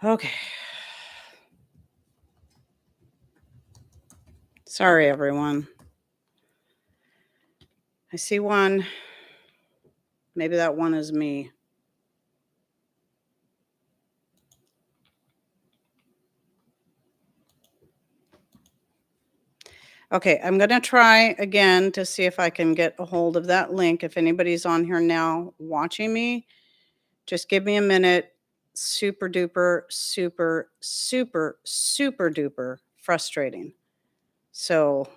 Okay. Sorry, everyone. I see one. Maybe that one is me. Okay, I'm going to try again to see if I can get a hold of that link. If anybody's on here now watching me, just give me a minute. Super duper, super, super, super duper frustrating. So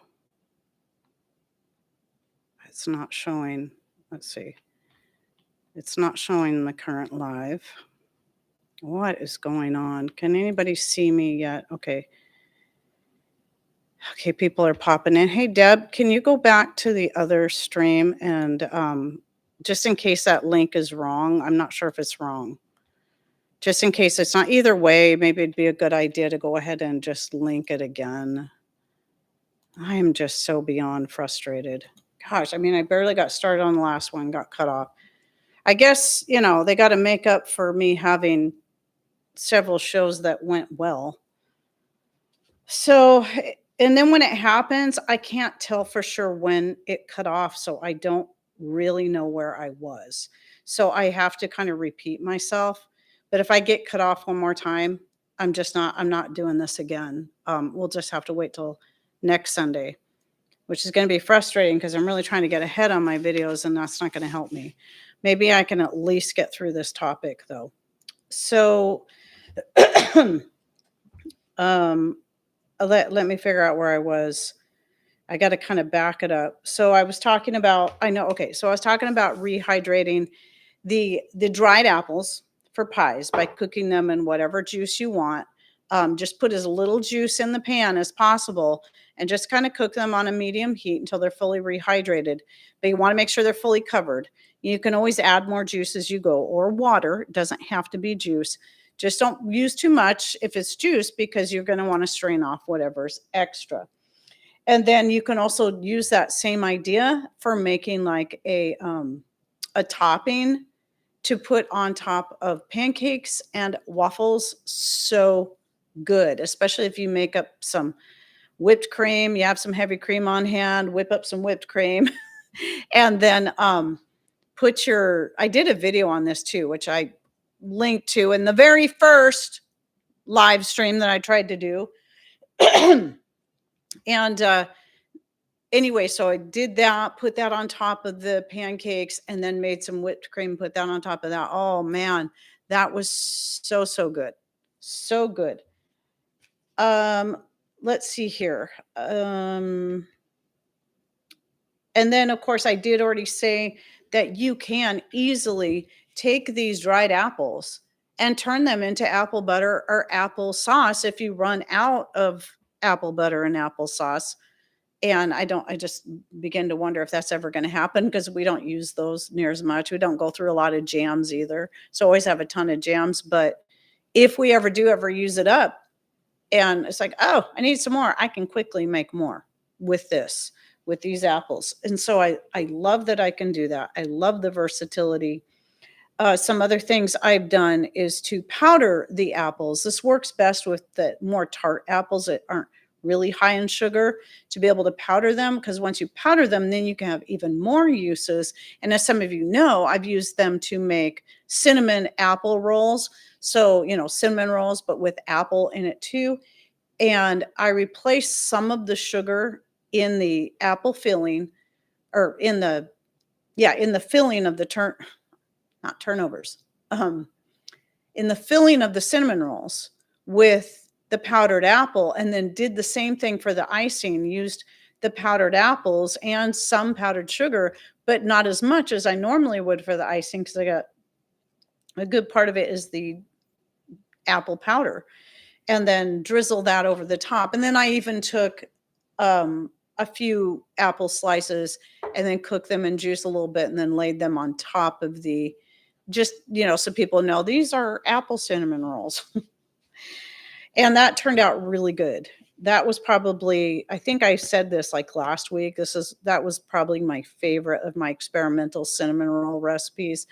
it's not showing. Let's see. It's not showing the current live. What is going on? Can anybody see me yet? Okay. Okay, people are popping in. Hey, Deb, can you go back to the other stream and just in case that link is wrong? I'm not sure if it's wrong. Just in case it's not. Either way, maybe it'd be a good idea to go ahead and just link it again. I am just so beyond frustrated. Gosh, I mean, I barely got started on the last one, got cut off. I guess, they got to make up for me having several shows that went well. So, and then when it happens, I can't tell for sure when it cut off. So I don't really know where I was. So I have to kind of repeat myself. But if I get cut off one more time, I'm not doing this again. We'll just have to wait till next Sunday, which is going to be frustrating because I'm really trying to get ahead on my videos and that's not going to help me. Maybe I can at least get through this topic though. So, let me figure out where I was. I got to kind of back it up. So I was talking about, so I was talking about rehydrating the dried apples for pies by cooking them in whatever juice you want. Just put as little juice in the pan as possible and just kind of cook them on a medium heat until they're fully rehydrated. But you want to make sure they're fully covered. You can always add more juice as you go, or water. It doesn't have to be juice. Just don't use too much if it's juice because you're going to want to strain off whatever's extra. And then you can also use that same idea for making like a topping to put on top of pancakes and waffles. So good, especially if you make up some whipped cream, you have some heavy cream on hand, whip up some whipped cream, and then I did a video on this too, which I linked to in the very first live stream that I tried to do. And anyway, so I did that, put that on top of the pancakes, and then made some whipped cream, put that on top of that. Oh man, that was so good. So good. Let's see here. And then of course I did already say that you can easily take these dried apples and turn them into apple butter or apple sauce if you run out of apple butter and applesauce. And I just begin to wonder if that's ever going to happen because we don't use those near as much. We don't go through a lot of jams either. So always have a ton of jams. But if we ever do ever use it up and it's like, oh, I need some more, I can quickly make more with these apples. And so I love that I can do that. I love the versatility. Some other things I've done is to powder the apples. This works best with the more tart apples that aren't really high in sugar, to be able to powder them, because once you powder them, then you can have even more uses. And as some of you know, I've used them to make cinnamon apple rolls. So, cinnamon rolls, but with apple in it too. And I replaced some of the sugar in the apple filling, or in the filling of the not turnovers, in the filling of the cinnamon rolls with the powdered apple, and then did the same thing for the icing, used the powdered apples and some powdered sugar, but not as much as I normally would for the icing because I got a good part of it is the apple powder, and then drizzle that over the top. And then I even took a few apple slices and then cooked them in juice a little bit and then laid them on top of so people know these are apple cinnamon rolls. And that turned out really good. That was probably, I think I said this like last week, that was probably my favorite of my experimental cinnamon roll recipes.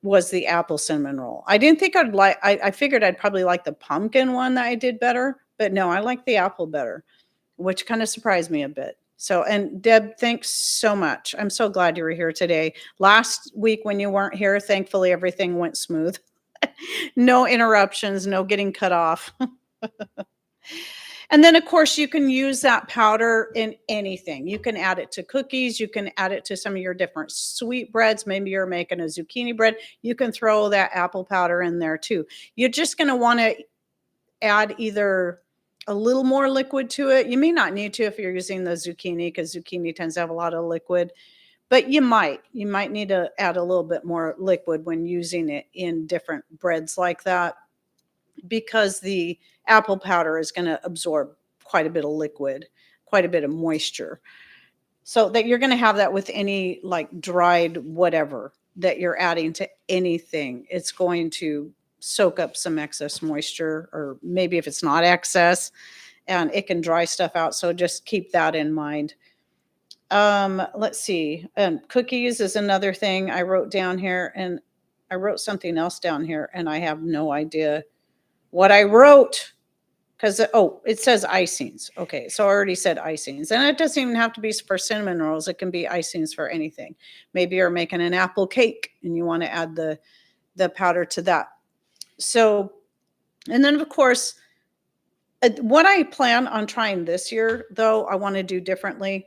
was the apple cinnamon roll. I didn't think I'd like I figured I'd probably like the pumpkin one that I did better, but no, I like the apple better, which kind of surprised me a bit. So, and Deb, thanks so much. I'm so glad you were here today. Last week when you weren't here, thankfully everything went smooth. No interruptions, no getting cut off. And then, of course, you can use that powder in anything. You can add it to cookies. You can add it to some of your different sweet breads. Maybe you're making a zucchini bread. You can throw that apple powder in there too. You're just going to want to add either a little more liquid to it. You may not need to if you're using the zucchini, because zucchini tends to have a lot of liquid, but you might need to add a little bit more liquid when using it in different breads like that, because the apple powder is going to absorb quite a bit of liquid, quite a bit of moisture. So that you're going to have that with any like dried whatever that you're adding to anything. It's going to soak up some excess moisture, or maybe if it's not excess, and it can dry stuff out. So just keep that in mind. Let's see. Cookies is another thing I wrote down here, and I wrote something else down here, and I have no idea what I wrote, because it says icings. Okay, so I already said icings, and it doesn't even have to be for cinnamon rolls. It can be icings for anything. Maybe you're making an apple cake and you want to add the powder to that. So, and then of course, what I plan on trying this year, though, I want to do differently.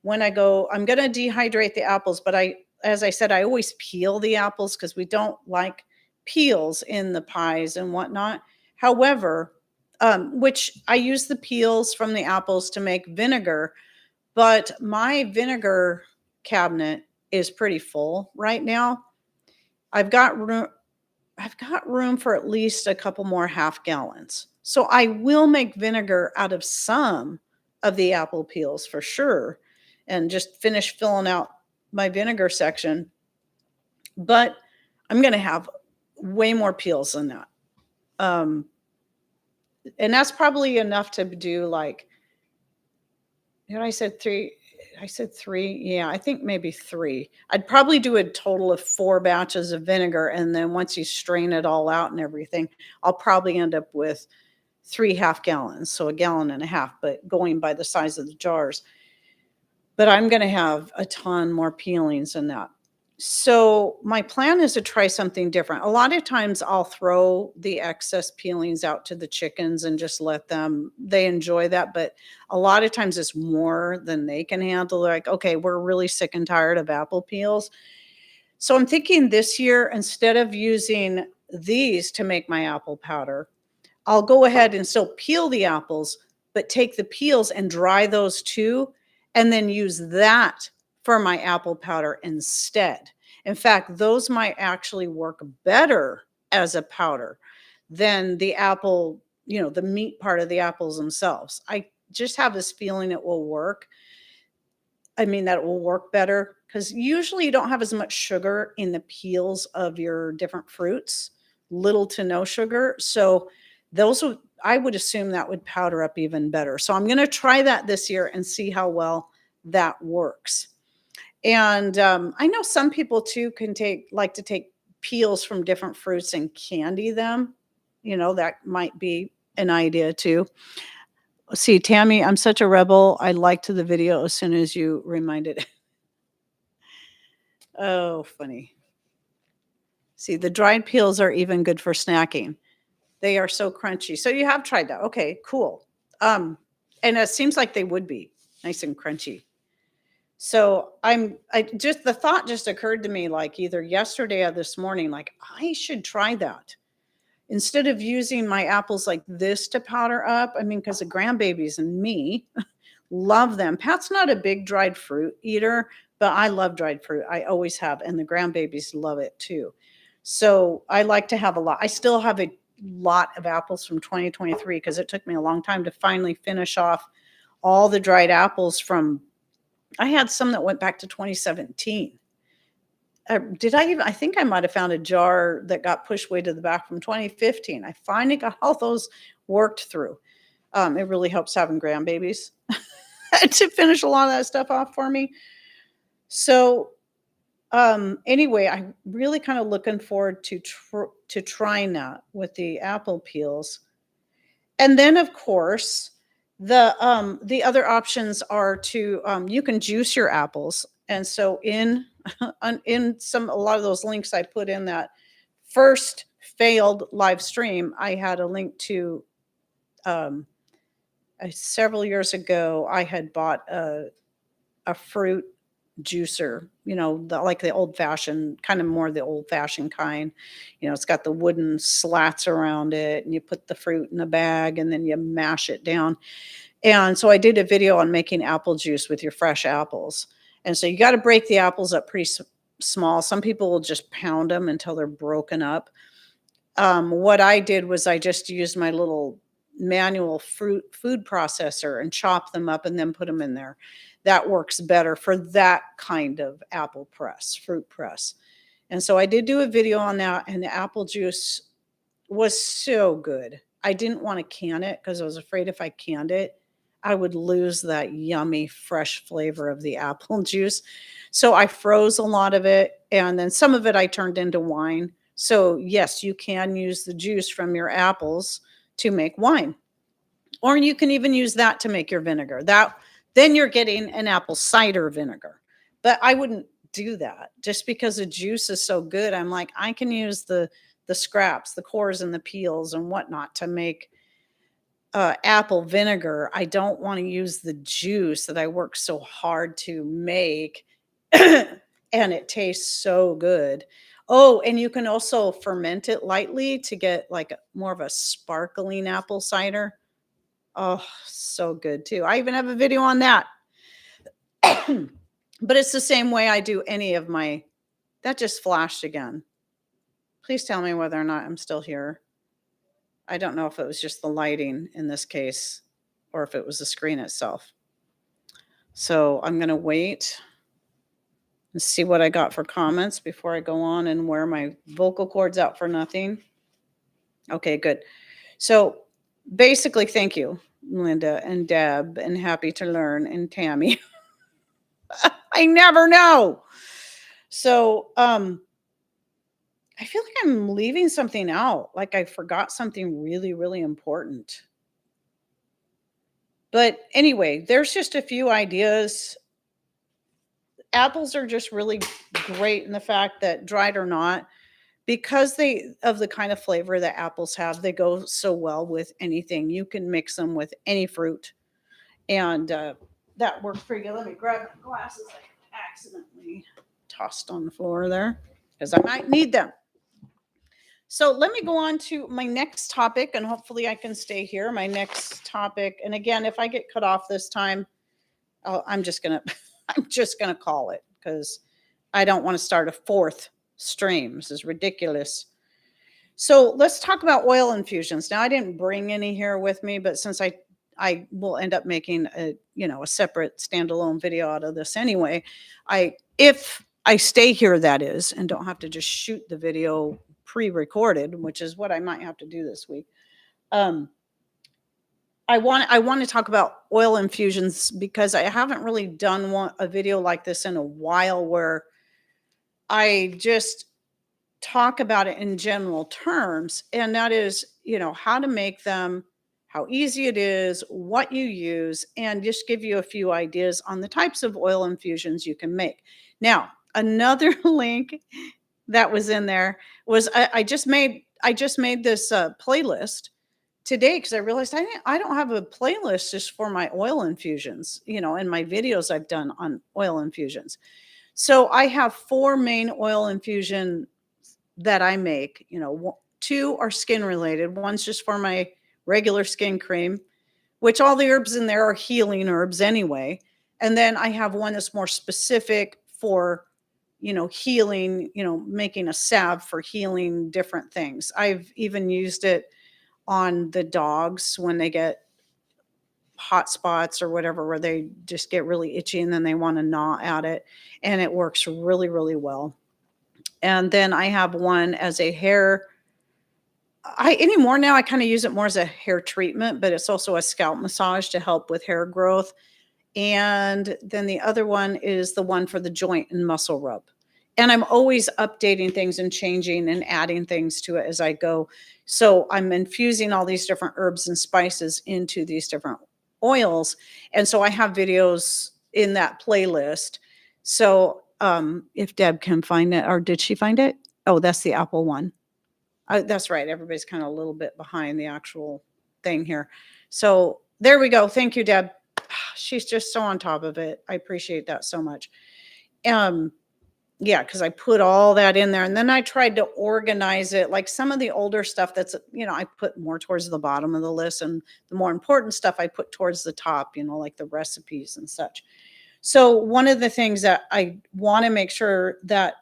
When I go, I'm going to dehydrate the apples, but as I said, I always peel the apples because we don't like peels in the pies and whatnot. However, which I use the peels from the apples to make vinegar, but my vinegar cabinet is pretty full right now. I've got room for at least a couple more half gallons. So I will make vinegar out of some of the apple peels for sure, and just finish filling out my vinegar section. But I'm going to have way more peels than that. And that's probably enough to do like, I said three. I said three. Yeah, I think maybe three. I'd probably do a total of 4 batches of vinegar. And then once you strain it all out and everything, I'll probably end up with 3 half gallons. So 1.5 gallons, but going by the size of the jars. But I'm going to have a ton more peelings than that. So my plan is to try something different. A lot of times I'll throw the excess peelings out to the chickens and just let them, they enjoy that. But a lot of times it's more than they can handle. They're like, okay, we're really sick and tired of apple peels. So I'm thinking this year, instead of using these to make my apple powder, I'll go ahead and still peel the apples, but take the peels and dry those too, and then use that for my apple powder instead. In fact, those might actually work better as a powder than the apple, the meat part of the apples themselves. I just have this feeling it will work. I mean, that it will work better, because usually you don't have as much sugar in the peels of your different fruits, little to no sugar. So I would assume that would powder up even better. So I'm going to try that this year and see how well that works. And I know some people too like to take peels from different fruits and candy them. That might be an idea too. See, Tammy, I'm such a rebel. I liked the video as soon as you reminded. Oh, funny. See, the dried peels are even good for snacking. They are so crunchy. So you have tried that. Okay, cool. And it seems like they would be nice and crunchy. So the thought just occurred to me, like either yesterday or this morning, like I should try that instead of using my apples like this to powder up. I mean, because the grandbabies and me love them. Pat's not a big dried fruit eater, but I love dried fruit. I always have. And the grandbabies love it too. So I like to have a lot. I still have a lot of apples from 2023, because it took me a long time to finally finish off all the dried apples from, I had some that went back to 2017. I think I might have found a jar that got pushed way to the back from 2015. I finally got all those worked through. It really helps having grandbabies to finish a lot of that stuff off for me. So Anyway, I'm really kind of looking forward to trying that with the apple peels. And then, of course, the other options are to you can juice your apples. And so in in some a lot of those links I put in that first failed live stream, I had a link to um, several years ago. I had bought a fruit juicer, like the old fashioned, kind of more the old fashioned kind. It's got the wooden slats around it, and you put the fruit in a bag and then you mash it down. And so I did a video on making apple juice with your fresh apples. And so you got to break the apples up pretty small. Some people will just pound them until they're broken up. What I did was I just used my little manual food processor and chop them up and then put them in there. That works better for that kind of apple press, fruit press. And so I did do a video on that, and the apple juice was so good. I didn't want to can it because I was afraid if I canned it, I would lose that yummy fresh flavor of the apple juice. So I froze a lot of it, and then some of it I turned into wine. So yes, you can use the juice from your apples to make wine. Or you can even use that to make your vinegar. Then you're getting an apple cider vinegar. But I wouldn't do that just because the juice is so good. I'm like, I can use the scraps, the cores and the peels and whatnot to make apple vinegar. I don't want to use the juice that I worked so hard to make. And it tastes so good. Oh, and you can also ferment it lightly to get like more of a sparkling apple cider. Oh, so good too. I even have a video on that. But it's the same way I do any of my. That just flashed again. Please tell me whether or not I'm still here. I don't know if it was just the lighting in this case or if it was the screen itself. So I'm going to wait and see what I got for comments before I go on and wear my vocal cords out for nothing. Okay, good. So basically, thank you, Linda and Deb, and Happy to Learn and Tammy. I never know. So I feel like I'm leaving something out, like I forgot something really, really important. But anyway, there's just a few ideas. Apples are just really great in the fact that dried or not, because they of the kind of flavor that apples have, they go so well with anything. You can mix them with any fruit, and that works pretty good. Let me grab the glasses I accidentally tossed on the floor there because I might need them. So let me go on to my next topic, and hopefully I can stay here. My next topic, and again, if I get cut off this time, I'm just gonna call it because I don't want to start a fourth stream. This is ridiculous. So let's talk about oil infusions. Now I didn't bring any here with me, but since I will end up making a separate standalone video out of this anyway, if I stay here, that is, and don't have to just shoot the video pre-recorded, which is what I might have to do this week. I want to talk about oil infusions because I haven't really done a video like this in a while where I just talk about it in general terms, and that is, how to make them, how easy it is, what you use, and just give you a few ideas on the types of oil infusions you can make. Now, another link that was in there was I just made this playlist today because I realized I don't have a playlist just for my oil infusions, in my videos I've done on oil infusions. So I have 4 main oil infusion that I make. 2 are skin related. One's just for my regular skin cream, which all the herbs in there are healing herbs anyway. And then I have one that's more specific for healing, making a salve for healing different things. I've even used it on the dogs when they get hot spots or whatever, where they just get really itchy and then they want to gnaw at it. And it works really, really well. And then I have one as a hair. Anymore now, I kind of use it more as a hair treatment, but it's also a scalp massage to help with hair growth. And then the other one is the one for the joint and muscle rub. And I'm always updating things and changing and adding things to it as I go. So I'm infusing all these different herbs and spices into these different oils. And so I have videos in that playlist. So if Deb can find it, or did she find it? Oh, that's the Apple one. That's right. Everybody's kind of a little bit behind the actual thing here. So there we go. Thank you, Deb. She's just so on top of it. I appreciate that so much. Yeah, because I put all that in there, and then I tried to organize it. Like some of the older stuff that's, I put more towards the bottom of the list, and the more important stuff I put towards the top, like the recipes and such. So one of the things that I want to make sure that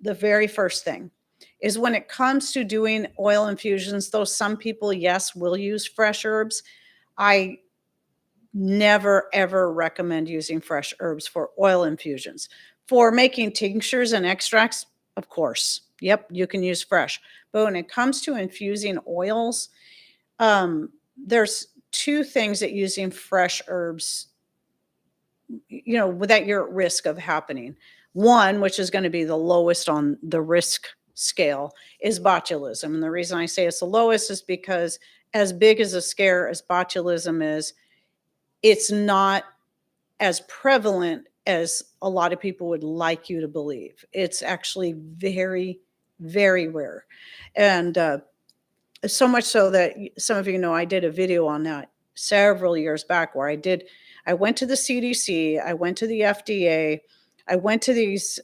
the very first thing is when it comes to doing oil infusions, though some people, yes, will use fresh herbs, I never ever recommend using fresh herbs for oil infusions. For making tinctures and extracts, of course, yep, you can use fresh. But when it comes to infusing oils, there's two things that using fresh herbs, that you're at risk of happening. One, which is going to be the lowest on the risk scale, is botulism. And the reason I say it's the lowest is because as big as a scare as botulism is, it's not as prevalent as a lot of people would like you to believe. It's actually very, very rare. And so much so that some of you know I did a video on that several years back where I went to the CDC, I went to the FDA, I went to these,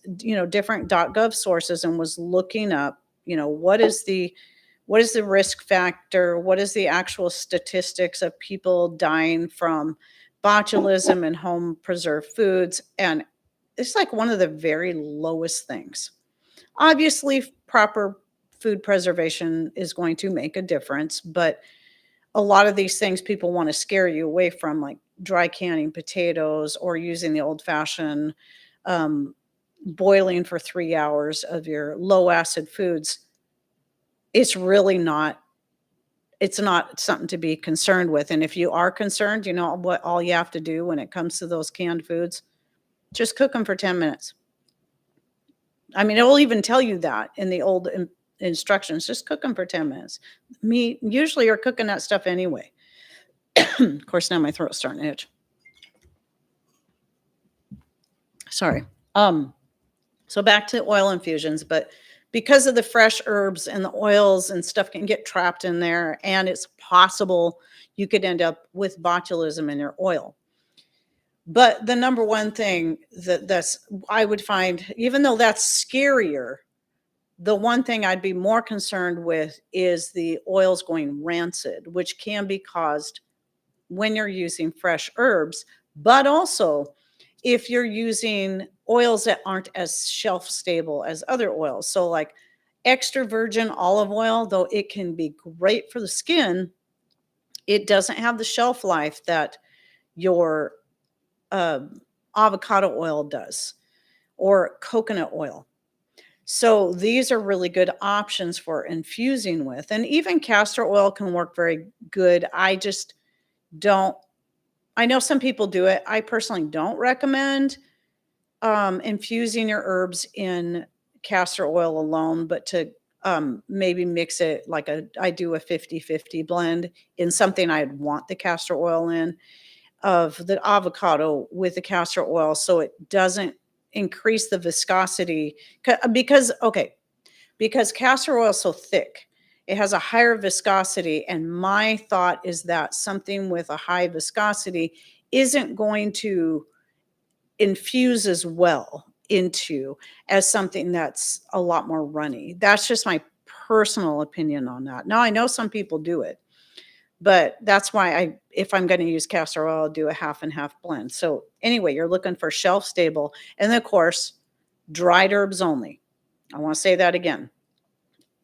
different .gov sources and was looking up, what is the risk factor? What is the actual statistics of people dying from botulism and home preserved foods? And it's like one of the very lowest things. Obviously, proper food preservation is going to make a difference, but a lot of these things people want to scare you away from, like dry canning potatoes or using the old fashioned boiling for 3 hours of your low acid foods. It's really not. It's not something to be concerned with. And if you are concerned, you know what all you have to do when it comes to those canned foods? Just cook them for 10 minutes. I mean, it will even tell you that in the old instructions. Just cook them for 10 minutes. Usually you're cooking that stuff anyway. Of course, now my throat's starting to itch. Sorry. So back to oil infusions, but because of the fresh herbs and the oils and stuff can get trapped in there, and it's possible you could end up with botulism in your oil. But the number one thing that's I would find, even though that's scarier, the one thing I'd be more concerned with is the oils going rancid, which can be caused when you're using fresh herbs, but also if you're using oils that aren't as shelf stable as other oils. So like extra virgin olive oil, though it can be great for the skin, it doesn't have the shelf life that your avocado oil does, or coconut oil. So these are really good options for infusing with. And even castor oil can work very good. I just don't, I know some people do it. I personally don't recommend infusing your herbs in castor oil alone, but to maybe mix it like I do a 50-50 blend in something I'd want the castor oil in, of the avocado with the castor oil, so it doesn't increase the viscosity. Because castor oil is so thick, it has a higher viscosity, and my thought is that something with a high viscosity isn't going to infuse as well into as something that's a lot more runny. That's just my personal opinion on that. Now I know some people do it, but that's why if I'm going to use castor oil, I'll do a half and half blend. So anyway, you're looking for shelf stable, and of course, dried herbs only. I want to say that again.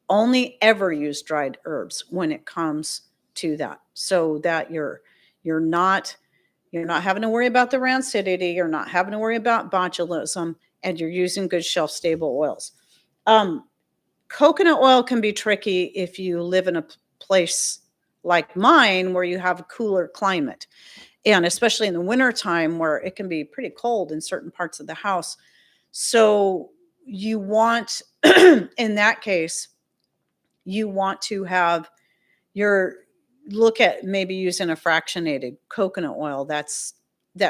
Only ever use dried herbs when it comes to that, so that you're not having to worry about the rancidity, you're not having to worry about botulism, and you're using good shelf stable oils. Coconut oil can be tricky if you live in a place like mine where you have a cooler climate, and especially in the wintertime where it can be pretty cold in certain parts of the house. So you want, in that case, you want to have your, look at maybe using a fractionated coconut oil that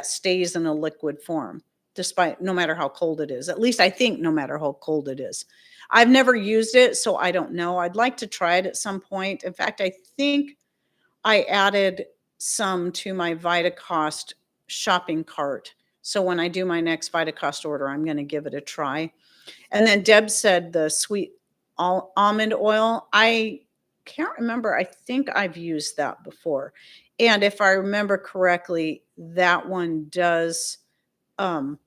stays in a liquid form, despite, no matter how cold it is. At least I think no matter how cold it is. I've never used it, so I don't know. I'd like to try it at some point. In fact, I think I added some to my Vitacost shopping cart. So when I do my next Vitacost order, I'm going to give it a try. And then Deb said the sweet almond oil. I can't remember. I think I've used that before. And if I remember correctly, that one does have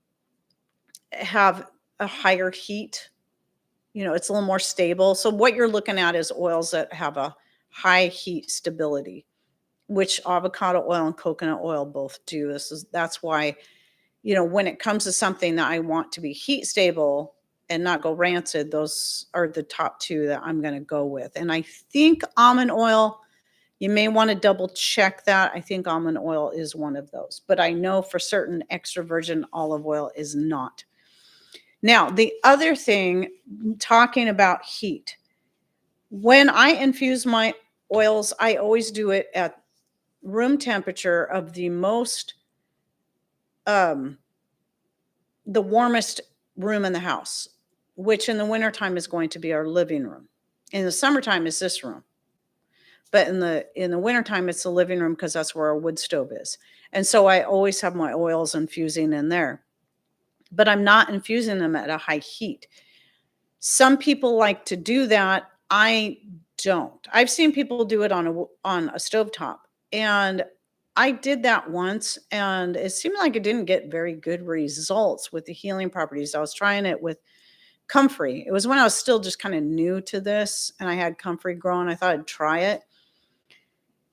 a higher heat. It's a little more stable. So what you're looking at is oils that have a high heat stability, which avocado oil and coconut oil both do. That's why, when it comes to something that I want to be heat stable and not go rancid, those are the top two that I'm going to go with. And I think almond oil, you may want to double check that. I think almond oil is one of those, but I know for certain extra virgin olive oil is not. Now, the other thing, talking about heat, when I infuse my oils, I always do it at room temperature of the warmest room in the house, which in the wintertime is going to be our living room. In the summertime is this room. But in the wintertime, it's the living room because that's where our wood stove is. And so I always have my oils infusing in there. But I'm not infusing them at a high heat. Some people like to do that. I don't. I've seen people do it on a stovetop. And I did that once, and it seemed like it didn't get very good results with the healing properties. I was trying it with comfrey. It was when I was still just kind of new to this, and I had comfrey growing. I thought I'd try it.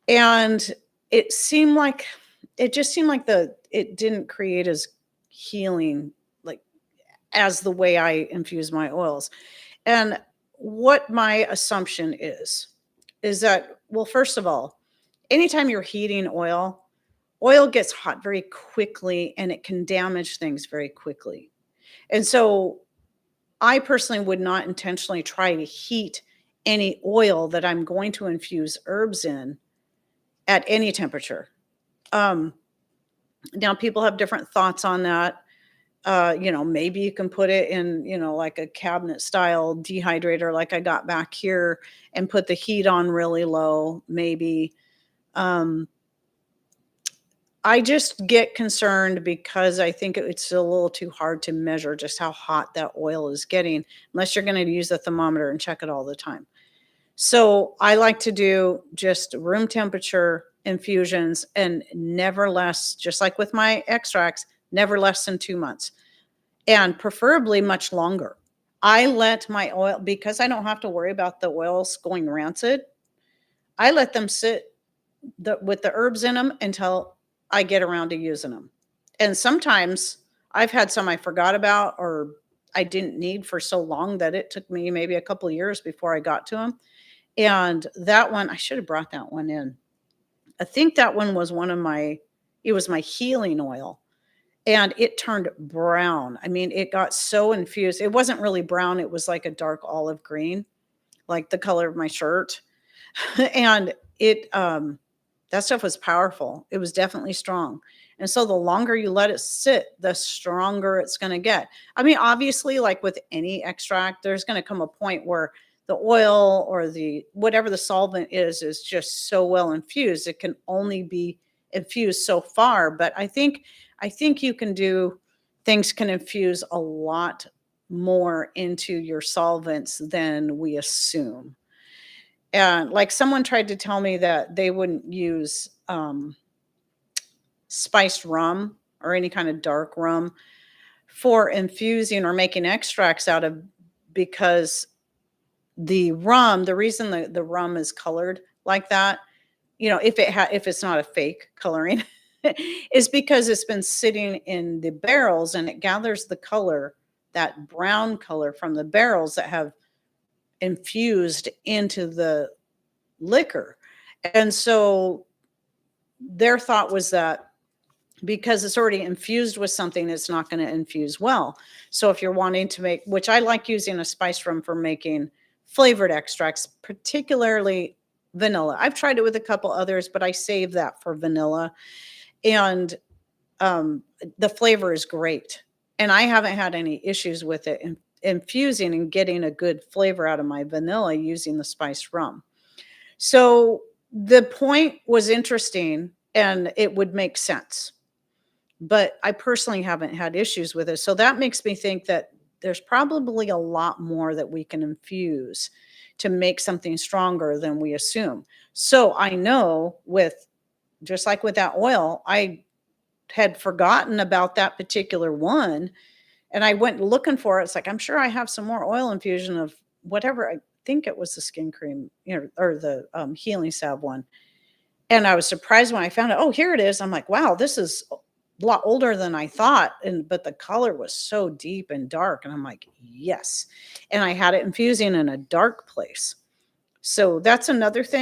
And it just seemed like it didn't create as healing, like as the way I infuse my oils. And what my assumption is that, well, first of all, anytime you're heating oil gets hot very quickly and it can damage things very quickly. And so I personally would not intentionally try to heat any oil that I'm going to infuse herbs in at any temperature. Now people have different thoughts on that. Maybe you can put it in, like a cabinet style dehydrator, like I got back here, and put the heat on really low, maybe. I just get concerned because I think it's a little too hard to measure just how hot that oil is getting, unless you're going to use a thermometer and check it all the time. So I like to do just room temperature infusions, and never less, just like with my extracts, never less than 2 months, and preferably much longer. I let my oil, because I don't have to worry about the oils going rancid, I let them sit with the herbs in them until I get around to using them. And sometimes I've had some I forgot about or I didn't need for so long that it took me maybe a couple of years before I got to them. And that one, I should have brought that one in. I think that one was it was my healing oil, and it turned brown. I mean, it got so infused. It wasn't really brown. It was like a dark olive green, like the color of my shirt. And that stuff was powerful. It was definitely strong. And so the longer you let it sit, the stronger it's going to get. I mean, obviously, like with any extract, there's going to come a point where the oil or whatever the solvent is just so well infused. It can only be infused so far. But I think you can do, things can infuse a lot more into your solvents than we assume. And like someone tried to tell me that they wouldn't use spiced rum or any kind of dark rum for infusing or making extracts out of, because the reason the rum is colored like that, if it's not a fake coloring, is because it's been sitting in the barrels and it gathers the color, that brown color from the barrels that have infused into the liquor. And so their thought was that because it's already infused with something that's not going to infuse well. So if you're wanting to make, which I like using a spice rum for making flavored extracts, particularly vanilla. I've tried it with a couple others, but I save that for vanilla. And the flavor is great. And I haven't had any issues with it infusing and getting a good flavor out of my vanilla using the spiced rum. So the point was interesting and it would make sense. But I personally haven't had issues with it. So that makes me think that there's probably a lot more that we can infuse to make something stronger than we assume. So I know with just like with that oil, I had forgotten about that particular one and I went looking for it. It's like, I'm sure I have some more oil infusion of whatever. I think it was the skin cream, or the healing salve one. And I was surprised when I found it. Oh, here it is. I'm like, wow, this is a lot older than I thought. But the color was so deep and dark. And I'm like, yes. And I had it infusing in a dark place. So that's another thing.